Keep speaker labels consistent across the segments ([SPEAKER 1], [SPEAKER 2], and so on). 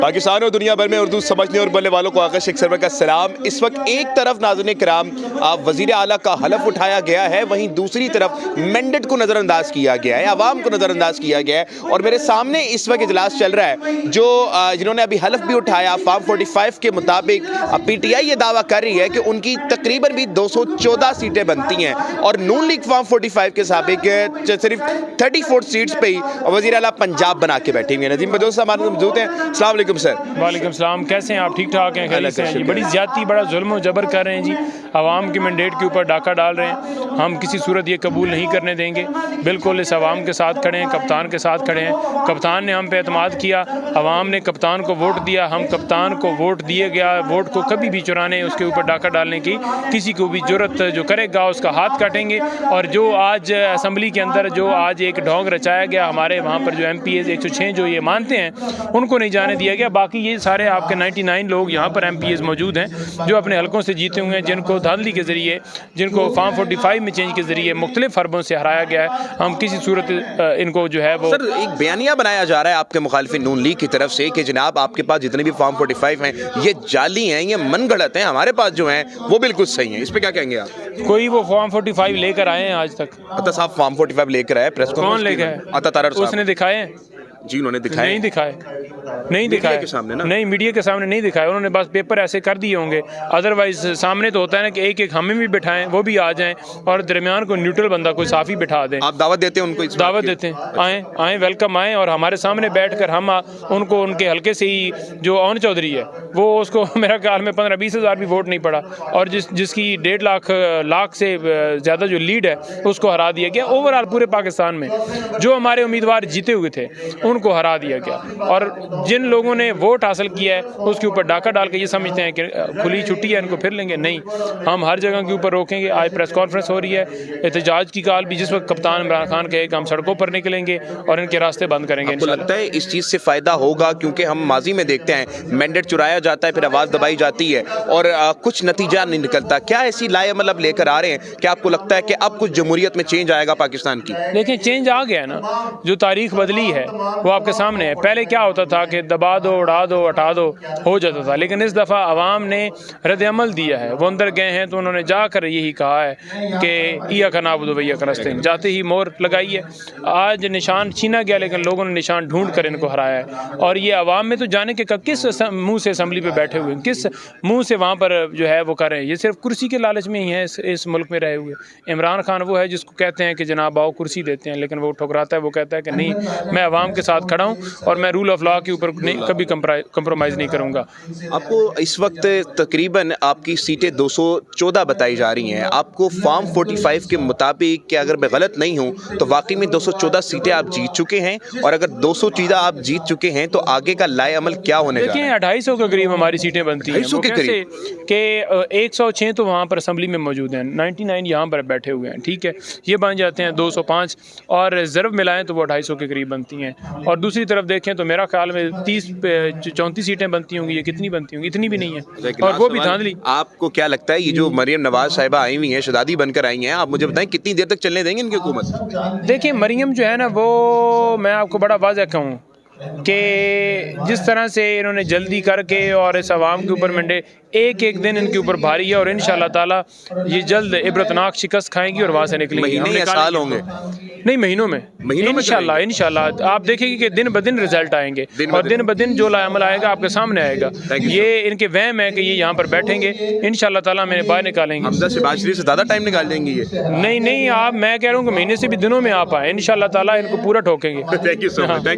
[SPEAKER 1] पाकिस्तान और दुनिया भर में उर्दू समझने और बोलने वालों को आकाश शेख सरवर का सलाम। इस वक्त एक तरफ नाज़रीन किराम वज़ीर आला का हलफ उठाया गया है, वहीं दूसरी तरफ मैंडेट को नज़रअंदाज किया गया है, आवाम को नज़रअंदाज किया गया है। और मेरे सामने इस वक्त इजलास चल रहा है जो जिन्होंने अभी हलफ भी उठाया। फॉर्म 45 के मुताबिक PTI ये दावा कर रही है कि उनकी तकरीबन भी 214 सीटें बनती हैं और नून लीग फॉर्म 45 के साबिक सिर्फ 34 सीट्स पे ही वज़ीर आला पंजाब बना के बैठी हुई है। नजीम बदौस हमारे मौजूद हैं। अस्सलाम वालेकुम सर।
[SPEAKER 2] वालेकुम सलाम, कैसे हैं आप? ठीक ठाक हैं? खैरियत से हैं जी? बड़ी ज़्यादती, बड़ा जुल्म और जबर कर रहे हैं जी, आवाम के मैंडेट के ऊपर डाका डाल रहे हैं। हम किसी सूरत ये कबूल नहीं करने देंगे। बिल्कुल इस आवाम के साथ खड़े हैं, कप्तान के साथ खड़े हैं। कप्तान ने हम पे एतमाद किया, आवाम ने कप्तान को वोट दिया, हम कप्तान को वोट दिए गया। वोट को कभी भी चुराने, उसके ऊपर डाका डालने की किसी को भी जुर्रत जो करेगा उसका हाथ काटेंगे। और जो आज असम्बली के अंदर जो आज एक ढोंग रचाया गया, हमारे वहाँ पर जो MPs 106 जो ये मानते हैं उनको नहीं जाने दिया गया। बाकी ये सारे आपके 99 लोग यहाँ पर MPs मौजूद हैं जो अपने हलकों से जीते हुए हैं, जिनको धांधली के ज़रिए, जिनको फॉर्म 45 में चेंज के ज़रिए मुख्तलिफ हरबों से हराया गया है। हम किसी सूरत इनको जो है वो
[SPEAKER 1] सर एक बयानिया बनाया जा रहा है आपके मुखालिफिन नून लीग की तरफ से कि जनाब आपके पास जितने भी फॉर्म 45 हैं ये जाली हैं, ये मनगढ़ंत हैं, हमारे पास जो हैं वो बिल्कुल सही हैं। इस पर क्या कहेंगे आप?
[SPEAKER 2] कोई वो फॉर्म 45 लेकर आए हैं आज तक?
[SPEAKER 1] अता साहब फॉर्म 45 लेकर आए, प्रेस
[SPEAKER 2] कौन लेकर आए?
[SPEAKER 1] अता तारर साहब।
[SPEAKER 2] उसने दिखाए हैं?
[SPEAKER 1] जी उन्होंने दिखाए।
[SPEAKER 2] नहीं दिखाए, नहीं दिखाए
[SPEAKER 1] के सामने ना?
[SPEAKER 2] नहीं, मीडिया के सामने नहीं दिखाए उन्होंने, बस पेपर ऐसे कर दिए होंगे। अदरवाइज सामने तो होता है ना कि एक एक हमें भी बिठाएं, वो भी आ जाएं और दरमियान को न्यूट्रल बंदा कोई साफ़ी बिठा दें।
[SPEAKER 1] आप दावत देते हैं उनको? इस
[SPEAKER 2] दावत देते हैं, आएँ आएँ, वेलकम आएँ और हमारे सामने बैठकर हम उनको उनके हल्के से ही जो ओन चौधरी है वो उसको मेरा ख्याल में 15-20 हज़ार भी वोट नहीं पड़ा और जिसकी 1.5 लाख से ज़्यादा जो लीड है उसको हरा दिया गया। ओवरऑल पूरे पाकिस्तान में जो हमारे उम्मीदवार जीते हुए थे उनको हरा दिया गया और जिन लोगों ने वोट हासिल किया है उसके ऊपर डाका डाल के ये समझते हैं कि खुली छुट्टी है, इनको फिर लेंगे। नहीं, हम हर जगह के ऊपर रोकेंगे। आज प्रेस कॉन्फ्रेंस हो रही है, एहतजाज की कॉल भी, जिस वक्त कप्तान इमरान खान कहे कि हम सड़कों पर निकलेंगे और इनके रास्ते बंद करेंगे।
[SPEAKER 1] आपको लगता है इस चीज़ से फ़ायदा होगा? क्योंकि हम माजी में देखते हैं मैंडेट चुराया जाता है, फिर आवाज़ दबाई जाती है और कुछ नतीजा नहीं निकलता। क्या ऐसी लाएमल अब लेकर आ रहे हैं? क्या आपको लगता है कि अब कुछ जमहूरियत में चेंज आएगा पाकिस्तान की?
[SPEAKER 2] लेकिन चेंज आ गया ना, जो तारीख बदली है वो आपके सामने है। पहले क्या होता था कि दबा दो, उड़ा दो, हटा दो, हो जाता था, लेकिन इस दफ़ा आवाम ने रद्द अमल दिया है। वो अंदर गए हैं तो उन्होंने जाकर यही कहा है कि ईया का नाबुदु व ईया का नस्तईन, जाते ही मोहर लगाई है। आज निशान छीना गया लेकिन लोगों ने निशान ढूंढ कर इनको हराया है। और ये आवाम में तो जाने के किस मुंह से असम्बली पे बैठे हुए, किस मुंह से वहाँ पर जो है वो कर रहे हैं। ये सिर्फ कुर्सी के लालच में ही है इस मुल्क में रहे हुए। इमरान खान वो है जिसको कहते हैं कि जनाब आओ कुर्सी देते हैं, लेकिन वो ठुकराता है। वो कहता है कि नहीं, मैं आवाम के साथ खड़ा हूँ और मैं रूल ऑफ लॉ के ऊपर कभी कंप्रोमाइज़ नहीं करूँगा।
[SPEAKER 1] आपको इस वक्त तकरीबन आपकी सीटें 214 बताई जा रही हैं। आपको फॉर्म 45 के मुताबिक कि अगर मैं गलत नहीं हूँ तो वाकई में 214 सीटें आप जीत चुके हैं और अगर 214 आप जीत चुके हैं तो आगे का लाए अमल क्या होने जा रहा है?
[SPEAKER 2] 250 के करीब हमारी सीटें बनती हैं।
[SPEAKER 1] 250 के करीब
[SPEAKER 2] कि 106 तो वहाँ पर असम्बली में मौजूद हैं, 99 यहाँ पर बैठे हुए हैं। ठीक है, ये बन जाते हैं 205 और रिजर्व मिलाएं तो वो 250 के करीब बनती हैं। और दूसरी तरफ देखें तो मेरा ख्याल में 34 सीटें बनती होंगी। ये कितनी बनती होंगी? इतनी भी नहीं है, और वो भी धांधली।
[SPEAKER 1] आपको क्या लगता है ये जो मरियम नवाज साहिबा आई हुई हैं, शहजादी बनकर आई हैं, आप मुझे बताएं कितनी देर तक चलने देंगे इनकी हुकूमत?
[SPEAKER 2] देखिए मरियम जो है ना, वो मैं आपको बड़ा वाज़ह कहूँ कि जिस तरह से इन्होंने जल्दी करके और इस आवाम के ऊपर मंडे, एक एक दिन इनके ऊपर भारी है और इंशाल्लाह ताला ये जल्द इबरतनाक शिकस्त खाएंगी और वहाँ से निकलेंगी।
[SPEAKER 1] महीने या साल होंगे? नहीं,
[SPEAKER 2] महीनों में इंशाल्लाह आप देखेंगे कि दिन ब दिन रिजल्ट आएंगे और दिन ब दिन जो लाएमल आएगा आपके सामने आएगा। ये इनके वहम है कि ये यहाँ पर बैठेंगे, इंशाल्लाह ताला मैंने बाहर निकालेंगे।
[SPEAKER 1] हमजा शहबाज शरीफ से ज़्यादा टाइम निकाल देंगे ये?
[SPEAKER 2] नहीं, आप, मैं कह रहा हूँ कि महीने से भी दिनों में आप आए, इंशाल्लाह ताला इनको पूरा ठोकेंगे।
[SPEAKER 1] थैंक यू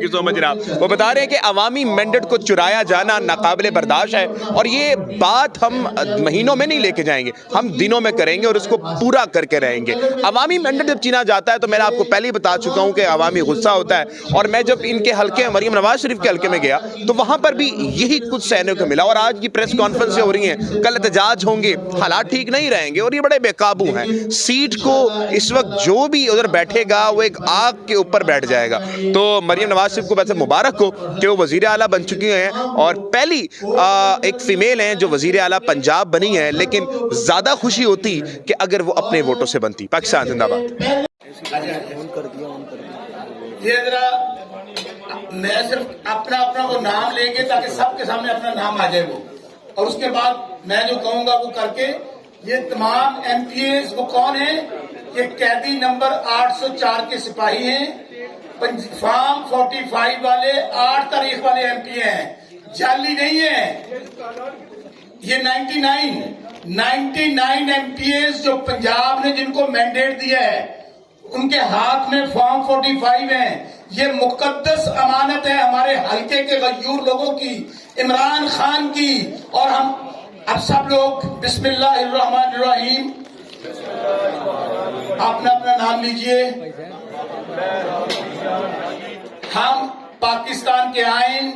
[SPEAKER 1] सो मच जनाब। वो बता रहे हैं कि अवामी मैंडेट को चुराया जाना नाकाबिले बर्दाश्त है और ये बात हम महीनों में नहीं लेके जाएंगे, हम दिनों में करेंगे और उसको पूरा करके रहेंगे। अवामी मैंडेट जब चीना जाता है तो मैंने आपको पहले ही बता चुका हूँ कि अवामी गुस्सा होता है और मैं जब इनके हल्के मरियम नवाज शरीफ के हल्के में गया तो वहाँ पर भी यही कुछ सहने को मिला। और आज की प्रेस कॉन्फ्रेंस हो रही हैं, कल एहतजाज होंगे, हालात ठीक नहीं रहेंगे और ये बड़े बेकाबू हैं। सीट को इस वक्त जो भी उधर बैठेगा वो एक आग के ऊपर बैठ जाएगा। तो मरियम नवाज शरीफ को वैसे मुबारक हो कि वो वज़ीर आला बन चुकी हैं और पहली एक फ़ीमेल हैं जो वज़ीर आला पंजाब बनी है, लेकिन ज़्यादा खुशी होती कि अगर वो अपने वोटों से बनती। पाकिस्तान जिंदाबाद।
[SPEAKER 3] मैं सिर्फ अपना अपना वो नाम लेंगे ताकि सबके सामने अपना नाम आ जाए वो, और उसके बाद मैं जो कहूंगा वो करके ये तमाम एमपीएस वो कौन है? ये कैदी नंबर 804 के सिपाही हैं, फॉर्म 45 वाले 8 तारीख वाले एमपीए हैं, जाली नहीं है। ये 99 एमपीएस जो पंजाब ने जिनको मैंडेट दिया है उनके हाथ में फॉर्म 45 है। ये मुकद्दस अमानत है हमारे हल्के के गयूर लोगों की, इमरान खान की। और हम अब सब लोग बिस्मिल्लाहिर्रहमानिर्रहीम अपना अपना नाम लीजिए। हम पाकिस्तान के आईन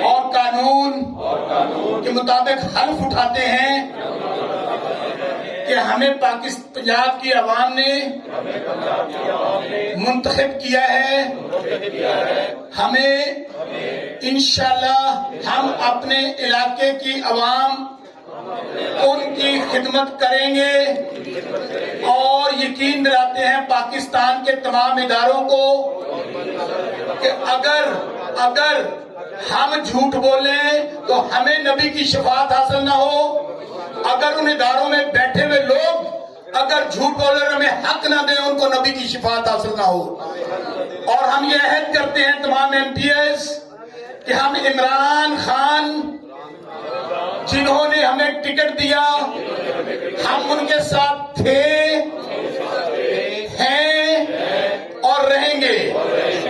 [SPEAKER 3] और कानून के मुताबिक हल्फ उठाते हैं कि हमें पंजाब की आवाम ने मुंतखब किया है। हमें इंशाल्लाह हम अपने इलाके की आवाम उनकी खिदमत करेंगे और यकीन दिलाते हैं पाकिस्तान के तमाम इदारों को कि अगर हम झूठ बोलें तो हमें नबी की शफाअत हासिल ना हो। अगर उन इदारों में बैठे हुए लोग अगर झूठ बोले और हमें हक ना दें, उनको नबी की शफाअत हासिल ना हो। और हम ये अहद करते हैं तमाम एमपीएस कि हम इमरान खान जिन्होंने हमें टिकट दिया हम उनके साथ थे, हैं और रहेंगे।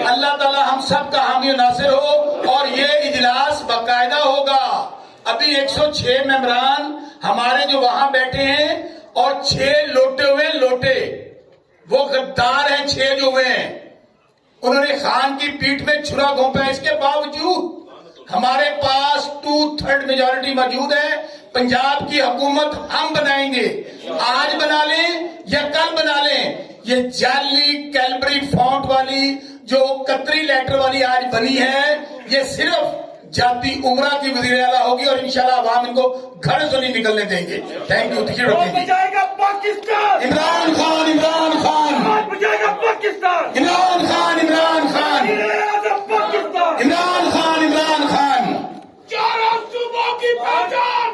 [SPEAKER 3] अल्लाह ताला हम सब का हामी नासिर हो। और ये इजलास बाकायदा होगा। अभी 106 मेंबरान हमारे जो वहां बैठे हैं और 6 लोटे हुए लोटे, वो गद्दार हैं 6 जो हुए हैं, उन्होंने खान की पीठ में छुरा घोंपा। इसके बावजूद हमारे पास 2/3 मेजॉरिटी मौजूद है। पंजाब की हुकूमत हम बनाएंगे, आज बना लें या कल बना लें। ये जाली कैलबरी फॉन्ट वाली जो कतरी लेटर वाली आज बनी है, ये सिर्फ जाती उमरा की वज़ीर आला होगी और इंशाल्लाह अवाम इनको घर से नहीं निकलने देंगे। Thank you.
[SPEAKER 4] बचाएगा पाकिस्तान,
[SPEAKER 3] इमरान खान, इमरान खान,
[SPEAKER 4] बचाएगा पाकिस्तान,
[SPEAKER 3] इमरान खान, इमरान खान,
[SPEAKER 4] पाकिस्तान,
[SPEAKER 3] इमरान खान, इमरान खान।
[SPEAKER 4] चारों सूबों की पहचान।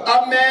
[SPEAKER 3] अब मैं